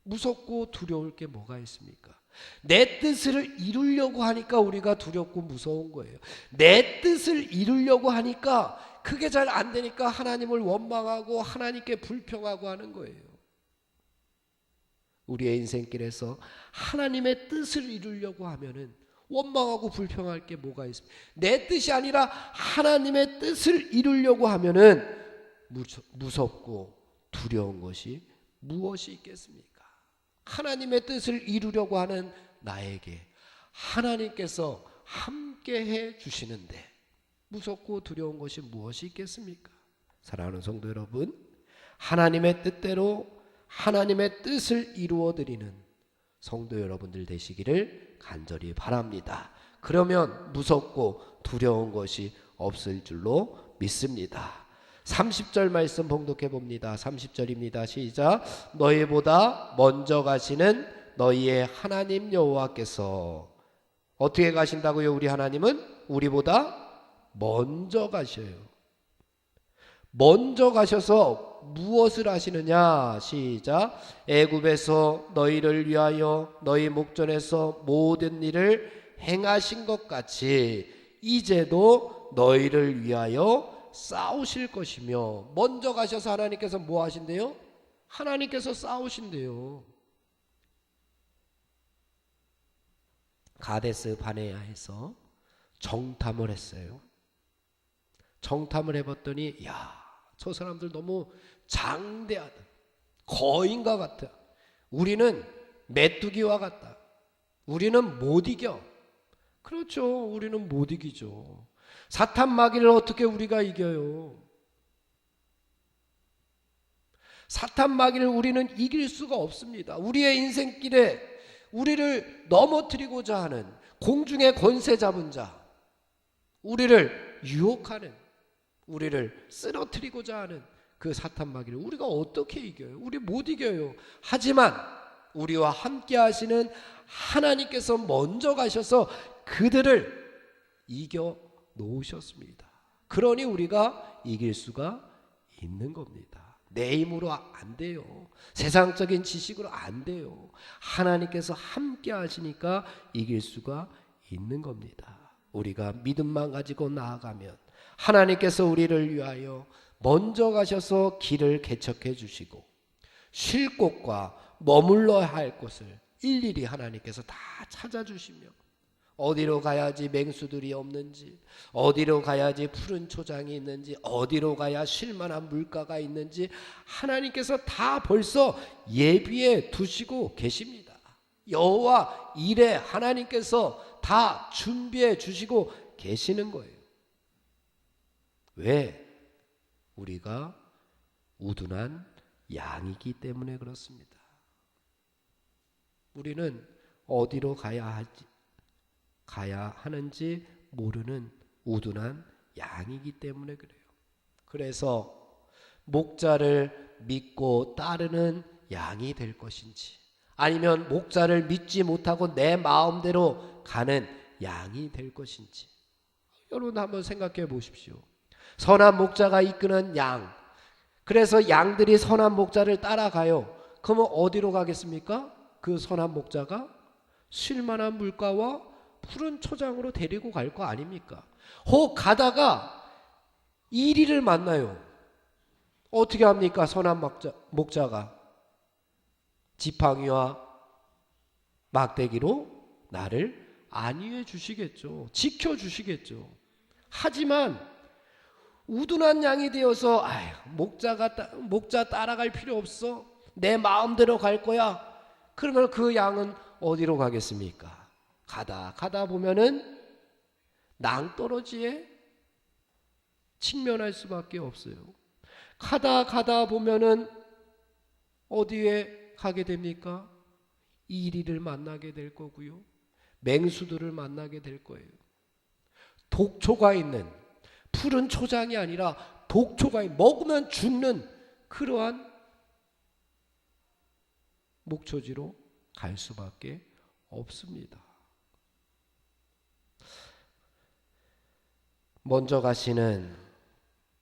무섭고 두려울 게 뭐가 있습니까? 내 뜻을 이루려고 하니까 우리가 두렵고 무서운 거예요. 내 뜻을 이루려고 하니까 그게 잘 안 되니까 하나님을 원망하고 하나님께 불평하고 하는 거예요. 우리의 인생길에서 하나님의 뜻을 이루려고 하면은 원망하고 불평할 게 뭐가 있습니까? 내 뜻이 아니라 하나님의 뜻을 이루려고 하면은 무섭고 두려운 것이 무엇이 있겠습니까? 하나님의 뜻을 이루려고 하는 나에게 하나님께서 함께 해 주시는데 무섭고 두려운 것이 무엇이 있겠습니까? 사랑하는 성도 여러분, 하나님의 뜻대로 하나님의 뜻을 이루어 드리는 성도 여러분들 되시기를 간절히 바랍니다. 그러면 무섭고 두려운 것이 없을 줄로 믿습니다. 30절 말씀 봉독해 봅니다. 30절입니다. 시작. 너희보다 먼저 가시는 너희의 하나님 여호와께서. 어떻게 가신다고요? 우리 하나님은 우리보다 먼저 가셔요. 먼저 가셔서 무엇을 하시느냐? 시작. 애굽에서 너희를 위하여 너희 목전에서 모든 일을 행하신 것 같이 이제도 너희를 위하여 싸우실 것이며. 먼저 가셔서 하나님께서 뭐 하신대요? 하나님께서 싸우신대요. 가데스 바네아에서 정탐을 했어요. 정탐을 해봤더니 저 사람들 너무 장대하다. 거인과 같다. 우리는 메뚜기와 같다. 우리는 못 이겨. 그렇죠. 우리는 못 이기죠. 사탄 마귀를 어떻게 우리가 이겨요? 사탄 마귀를 우리는 이길 수가 없습니다. 우리의 인생길에 우리를 넘어뜨리고자 하는 공중의 권세 잡은 자, 우리를 유혹하는, 우리를 쓰러뜨리고자 하는 그 사탄 마귀를 우리가 어떻게 이겨요? 우리 못 이겨요. 하지만 우리와 함께 하시는 하나님께서 먼저 가셔서 그들을 이겨 놓으셨습니다. 그러니 우리가 이길 수가 있는 겁니다. 내 힘으로 안 돼요. 세상적인 지식으로 안 돼요. 하나님께서 함께 하시니까 이길 수가 있는 겁니다. 우리가 믿음만 가지고 나아가면 하나님께서 우리를 위하여 먼저 가셔서 길을 개척해 주시고 쉴 곳과 머물러야 할 곳을 일일이 하나님께서 다 찾아주시며 어디로 가야지 맹수들이 없는지, 어디로 가야지 푸른 초장이 있는지, 어디로 가야 쉴만한 물가가 있는지 하나님께서 다 벌써 예비해 두시고 계십니다. 여호와 일에 하나님께서 다 준비해 주시고 계시는 거예요. 왜? 우리가 우둔한 양이기 때문에 그렇습니다. 우리는 어디로 가야 하는지 모르는 우둔한 양이기 때문에 그래요. 그래서 목자를 믿고 따르는 양이 될 것인지, 아니면 목자를 믿지 못하고 내 마음대로 가는 양이 될 것인지, 여러분 한번 생각해 보십시오. 선한 목자가 이끄는 양, 그래서 양들이 선한 목자를 따라가요. 그러면 어디로 가겠습니까? 그 선한 목자가 쉴만한 물가와 푸른 초장으로 데리고 갈 거 아닙니까? 혹 가다가 이리를 만나요. 어떻게 합니까? 선한 목자가 지팡이와 막대기로 나를 안위해 주시겠죠. 지켜주시겠죠. 하지만 우둔한 양이 되어서 목자 따라갈 필요 없어. 내 마음대로 갈 거야. 그러면 그 양은 어디로 가겠습니까? 가다 보면은 낭떠러지에 직면할 수밖에 없어요. 가다 보면은 어디에 가게 됩니까? 이리를 만나게 될 거고요. 맹수들을 만나게 될 거예요. 독초가 있는, 푸른 초장이 아니라 독초가 있는, 먹으면 죽는 그러한 목초지로 갈 수밖에 없습니다. 먼저 가시는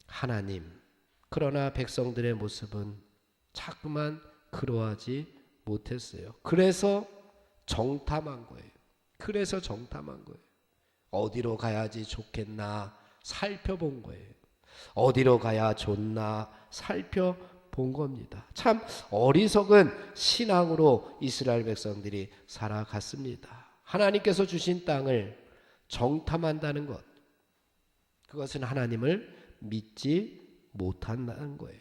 하나님, 그러나 백성들의 모습은 자꾸만 그러하지 못했어요. 그래서 정탐한 거예요. 어디로 가야지 좋겠나 살펴본 거예요. 어디로 가야 좋나 살펴본 겁니다. 참 어리석은 신앙으로 이스라엘 백성들이 살아갔습니다. 하나님께서 주신 땅을 정탐한다는 것, 그것은 하나님을 믿지 못한다는 거예요.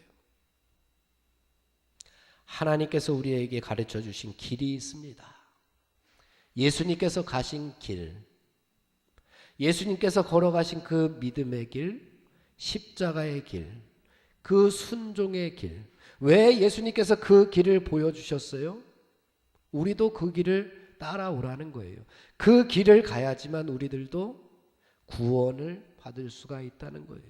하나님께서 우리에게 가르쳐 주신 길이 있습니다. 예수님께서 가신 길, 예수님께서 걸어가신 그 믿음의 길, 십자가의 길, 그 순종의 길. 왜 예수님께서 그 길을 보여주셨어요? 우리도 그 길을 따라오라는 거예요. 그 길을 가야지만 우리들도 구원을 받을 수가 있다는 거예요.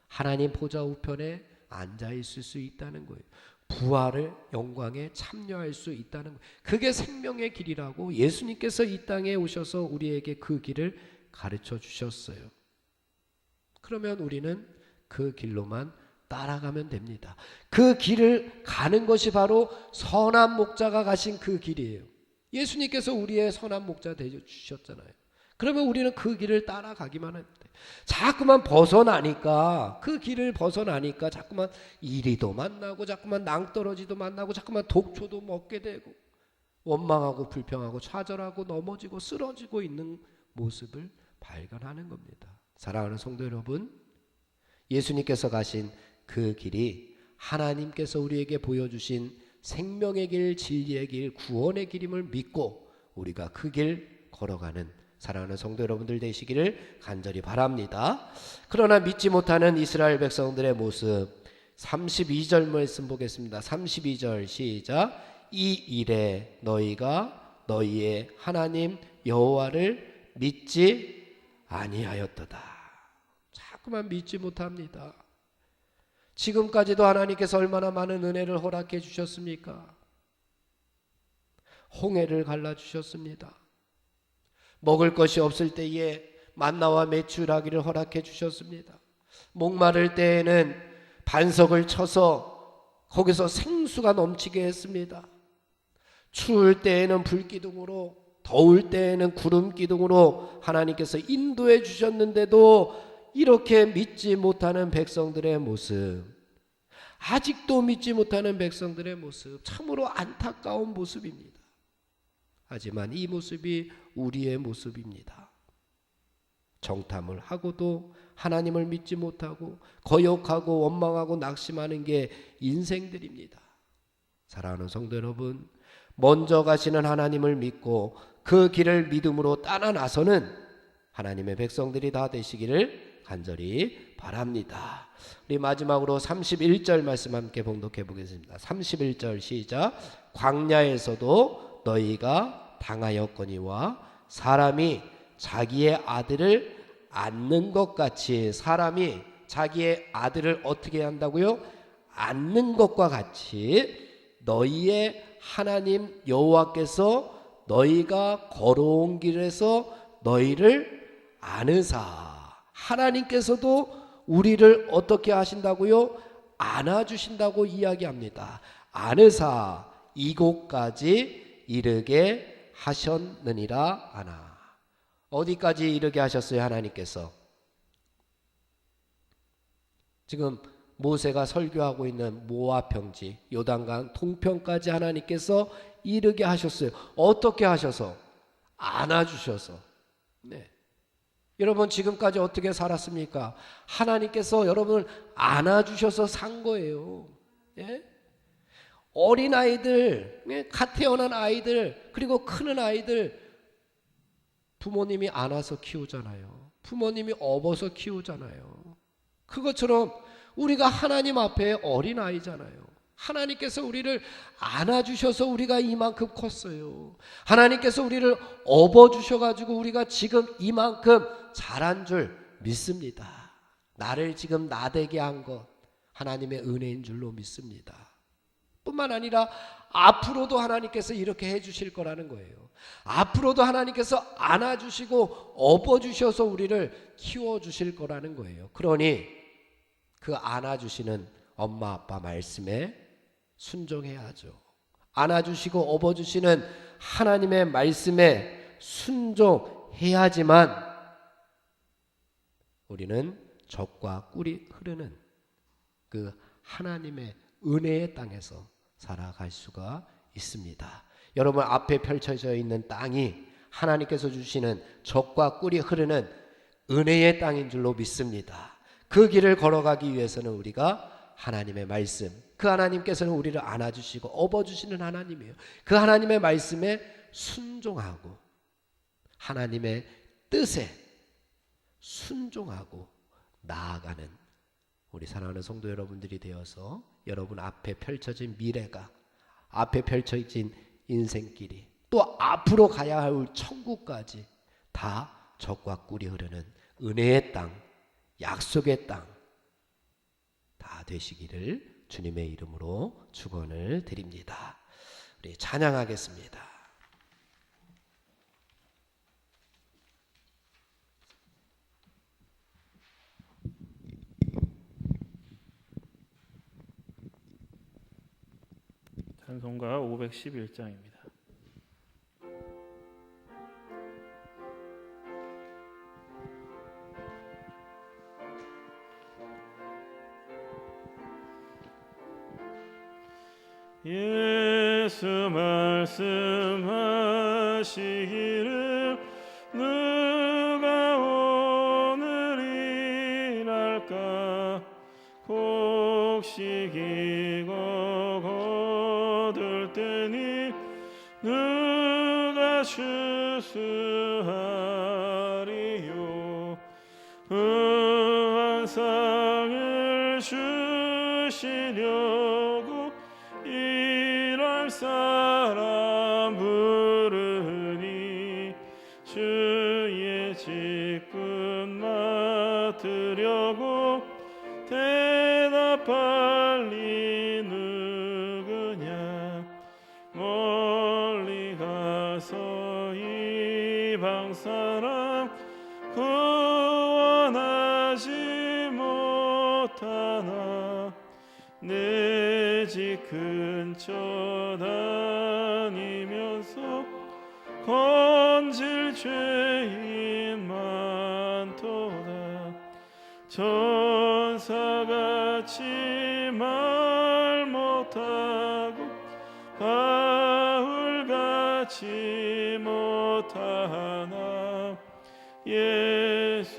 하나님 보좌 우편에 앉아 있을 수 있다는 거예요. 부활의 영광에 참여할 수 있다는 거예요. 그게 생명의 길이라고 예수님께서 이 땅에 오셔서 우리에게 그 길을 가르쳐 주셨어요. 그러면 우리는 그 길로만 따라가면 됩니다. 그 길을 가는 것이 바로 선한 목자가 가신 그 길이에요. 예수님께서 우리의 선한 목자 되어 주셨잖아요. 그러면 우리는 그 길을 따라가기만 하면 돼. 자꾸만 벗어나니까, 그 길을 벗어나니까 자꾸만 이리도 만나고 자꾸만 낭떠러지도 만나고 자꾸만 독초도 먹게 되고 원망하고 불평하고 좌절하고 넘어지고 쓰러지고 있는 모습을 발견하는 겁니다. 사랑하는 성도 여러분, 예수님께서 가신 그 길이 하나님께서 우리에게 보여주신 생명의 길, 진리의 길, 구원의 길임을 믿고 우리가 그 길 걸어가는 사랑하는 성도 여러분들 되시기를 간절히 바랍니다. 그러나 믿지 못하는 이스라엘 백성들의 모습, 32절 말씀 보겠습니다. 32절 시작. 이 일에 너희가 너희의 하나님 여호와를 믿지 아니하였도다. 자꾸만 믿지 못합니다. 지금까지도 하나님께서 얼마나 많은 은혜를 허락해 주셨습니까? 홍해를 갈라주셨습니다. 먹을 것이 없을 때에 만나와 메추라기를 허락해 주셨습니다. 목마를 때에는 반석을 쳐서 거기서 생수가 넘치게 했습니다. 추울 때에는 불기둥으로, 더울 때에는 구름기둥으로 하나님께서 인도해 주셨는데도 이렇게 믿지 못하는 백성들의 모습, 아직도 믿지 못하는 백성들의 모습, 참으로 안타까운 모습입니다. 하지만 이 모습이 우리의 모습입니다. 정탐을 하고도 하나님을 믿지 못하고 거역하고 원망하고 낙심하는 게 인생들입니다. 사랑하는 성도 여러분, 먼저 가시는 하나님을 믿고 그 길을 믿음으로 따라 나서는 하나님의 백성들이 다 되시기를 간절히 바랍니다. 우리 마지막으로 31절 말씀 함께 봉독해 보겠습니다. 31절 시작. 광야에서도 너희가 당하였거니와 사람이 자기의 아들을 안는 것 같이, 사람이 자기의 아들을 어떻게 한다고요? 안는 것과 같이 너희의 하나님 여호와께서 너희가 걸어온 길에서 너희를 안으사. 하나님께서도 우리를 어떻게 하신다고요? 안아주신다고 이야기합니다. 안으사. 이곳까지 이르게 하셨느니라 하나. 어디까지 이르게 하셨어요? 하나님께서 지금 모세가 설교하고 있는 모압 평지 요단강 동편까지 하나님께서 이르게 하셨어요. 어떻게 하셔서? 안아주셔서. 네. 여러분 지금까지 어떻게 살았습니까? 하나님께서 여러분을 안아주셔서 산 거예요. 예? 어린아이들, 갓 태어난 아이들, 그리고 크는 아이들 부모님이 안아서 키우잖아요. 부모님이 업어서 키우잖아요. 그것처럼 우리가 하나님 앞에 어린아이잖아요. 하나님께서 우리를 안아주셔서 우리가 이만큼 컸어요. 하나님께서 우리를 업어주셔가지고 우리가 지금 이만큼 자란 줄 믿습니다. 나를 지금 나되게 한 것 하나님의 은혜인 줄로 믿습니다. 뿐만 아니라 앞으로도 하나님께서 이렇게 해주실 거라는 거예요. 앞으로도 하나님께서 안아주시고 업어주셔서 우리를 키워주실 거라는 거예요. 그러니 그 안아주시는 엄마 아빠 말씀에 순종해야죠. 안아주시고 업어주시는 하나님의 말씀에 순종해야지만 우리는 젖과 꿀이 흐르는 그 하나님의 은혜의 땅에서 살아갈 수가 있습니다. 여러분 앞에 펼쳐져 있는 땅이 하나님께서 주시는 젖과 꿀이 흐르는 은혜의 땅인 줄로 믿습니다. 그 길을 걸어가기 위해서는 우리가 하나님의 말씀, 그 하나님께서는 우리를 안아주시고 업어주시는 하나님이에요. 그 하나님의 말씀에 순종하고 하나님의 뜻에 순종하고 나아가는 우리 사랑하는 성도 여러분들이 되어서 여러분 앞에 펼쳐진 미래가, 앞에 펼쳐진 인생길이, 또 앞으로 가야 할 천국까지 다 젖과 꿀이 흐르는 은혜의 땅, 약속의 땅 다 되시기를 주님의 이름으로 축원을 드립니다. 우리 찬양하겠습니다. 찬송가 511장입니다. 예수 말씀하시기를 누가 오늘 일할까 곡식이고 거둘 때니 누가 추수하리요 환상을 주시려고 일할 사람 부르니 주의 직분 맡으려고 대답할 리 누구냐 멀리 가서 이방 사람 구원하지 못하나 내 집 근처 다니면서 건질 죄인 많도다 천사같이 말 못하고 바울같이 못하나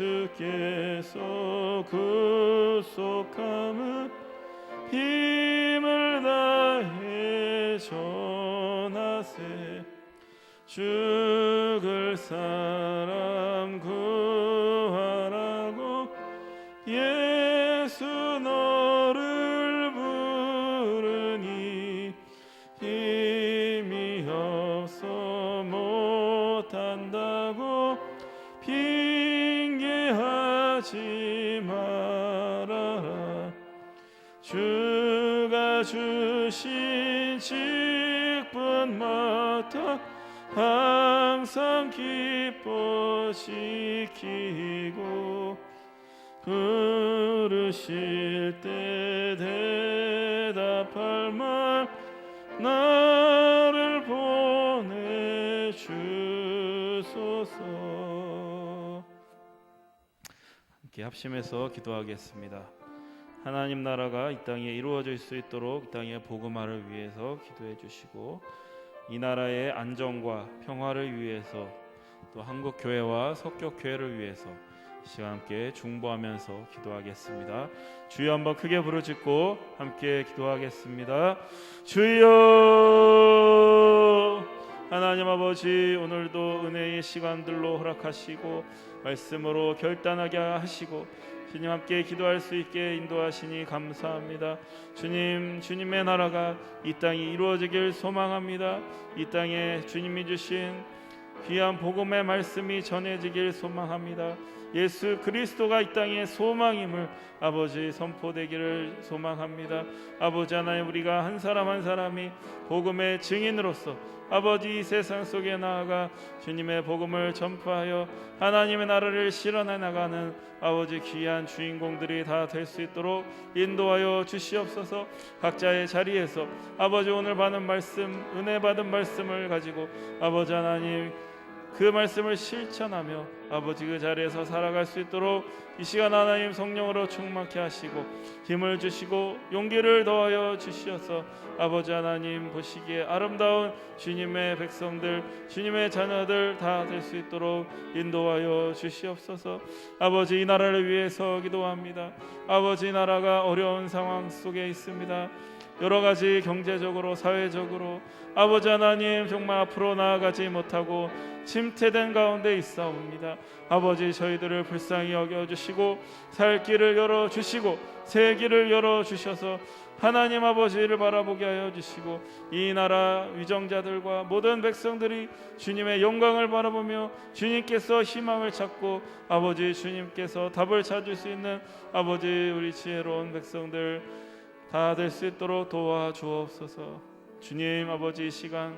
예수께서 구속함은 힘을 다해 전하세 죽을 사람 구하라고 예수 너를 부르니 힘이 없어 못한다고 핑계하지 말아라 주가 주신 직분 맡아 항상 기뻐 지키고 부르실 때 대답할 말 나를 보내주소서. 함께 합심해서 기도하겠습니다. 하나님 나라가 이 땅에 이루어질 수 있도록 이 땅의 복음화를 위해서 기도해 주시고, 이 나라의 안정과 평화를 위해서, 또 한국 교회와 석격 교회를 위해서 이 시간 함께 중보하면서 기도하겠습니다. 주여 한번 크게 부르짖고 함께 기도하겠습니다. 주여, 하나님 아버지, 오늘도 은혜의 시간들로 허락하시고 말씀으로 결단하게 하시고 주님 함께 기도할 수 있게 인도하시니 감사합니다. 주님, 주님의 나라가 이 땅이 이루어지길 소망합니다. 이 땅에 주님이 주신 귀한 복음의 말씀이 전해지길 소망합니다. 예수 그리스도가 이 땅의 소망임을 아버지 선포되기를 소망합니다. 아버지 하나님, 우리가 한 사람 한 사람이 복음의 증인으로서 아버지 이 세상 속에 나아가 주님의 복음을 전파하여 하나님의 나라를 실현해 나가는 아버지 귀한 주인공들이 다 될 수 있도록 인도하여 주시옵소서. 각자의 자리에서 아버지 오늘 받은 말씀, 은혜 받은 말씀을 가지고 아버지 하나님 그 말씀을 실천하며 아버지 그 자리에서 살아갈 수 있도록 이 시간 하나님 성령으로 충만케 하시고 힘을 주시고 용기를 더하여 주시어서 아버지 하나님 보시기에 아름다운 주님의 백성들, 주님의 자녀들 다 될 수 있도록 인도하여 주시옵소서. 아버지 이 나라를 위해서 기도합니다. 아버지 이 나라가 어려운 상황 속에 있습니다. 여러 가지 경제적으로 사회적으로 아버지 하나님 정말 앞으로 나아가지 못하고 침체된 가운데 있사옵니다. 아버지 저희들을 불쌍히 여겨주시고 살 길을 열어주시고 새 길을 열어주셔서 하나님 아버지를 바라보게 하여 주시고 이 나라 위정자들과 모든 백성들이 주님의 영광을 바라보며 주님께서 희망을 찾고 아버지 주님께서 답을 찾을 수 있는 아버지 우리 지혜로운 백성들 다 될 수 있도록 도와주옵소서. 주님 아버지 이 시간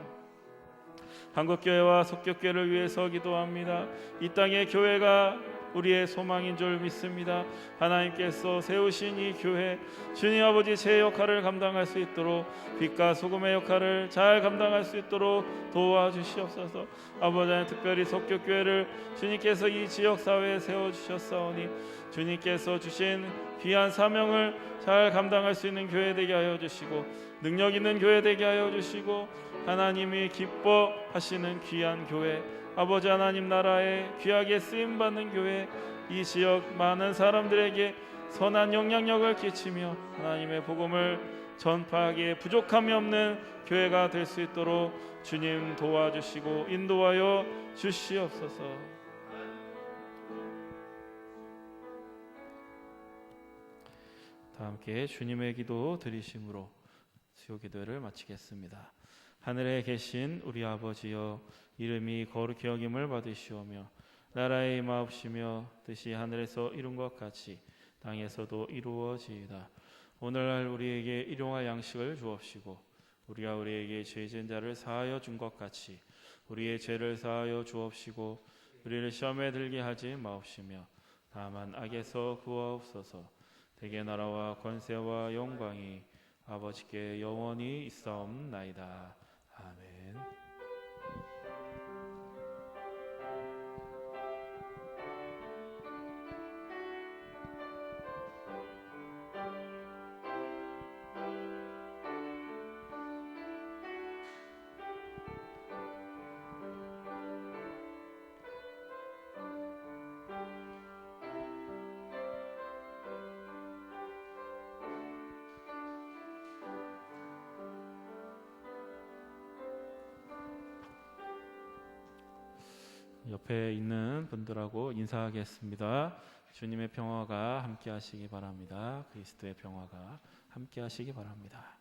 한국교회와 석격교회를 위해서 기도합니다. 이 땅의 교회가 우리의 소망인 줄 믿습니다. 하나님께서 세우신 이 교회 주님 아버지 제 역할을 감당할 수 있도록 빛과 소금의 역할을 잘 감당할 수 있도록 도와주시옵소서. 아버지 하나님 특별히 석격교회를 주님께서 이 지역사회에 세워주셨사오니 주님께서 주신 귀한 사명을 잘 감당할 수 있는 교회 되게 하여 주시고 능력 있는 교회 되게 하여 주시고 하나님이 기뻐하시는 귀한 교회 아버지 하나님 나라에 귀하게 쓰임받는 교회 이 지역 많은 사람들에게 선한 영향력을 끼치며 하나님의 복음을 전파하기에 부족함이 없는 교회가 될 수 있도록 주님 도와주시고 인도하여 주시옵소서. 다 함께 주님의 기도 드리심으로 수요 기도를 마치겠습니다. 하늘에 계신 우리 아버지여 이름이 거룩히 여김을 받으시오며 나라의 임하옵시며 뜻이 하늘에서 이룬 것 같이 땅에서도 이루어지이다. 오늘날 우리에게 일용할 양식을 주옵시고 우리가 우리에게 죄진 자를 사하여 준 것 같이 우리의 죄를 사하여 주옵시고 우리를 시험에 들게 하지 마옵시며 다만 악에서 구하옵소서. 대개 나라와 권세와 영광이 아버지께 영원히 있사옵나이다. 아멘. 옆에 있는 분들하고 인사하겠습니다. 주님의 평화가 함께 하시기 바랍니다. 그리스도의 평화가 함께 하시기 바랍니다.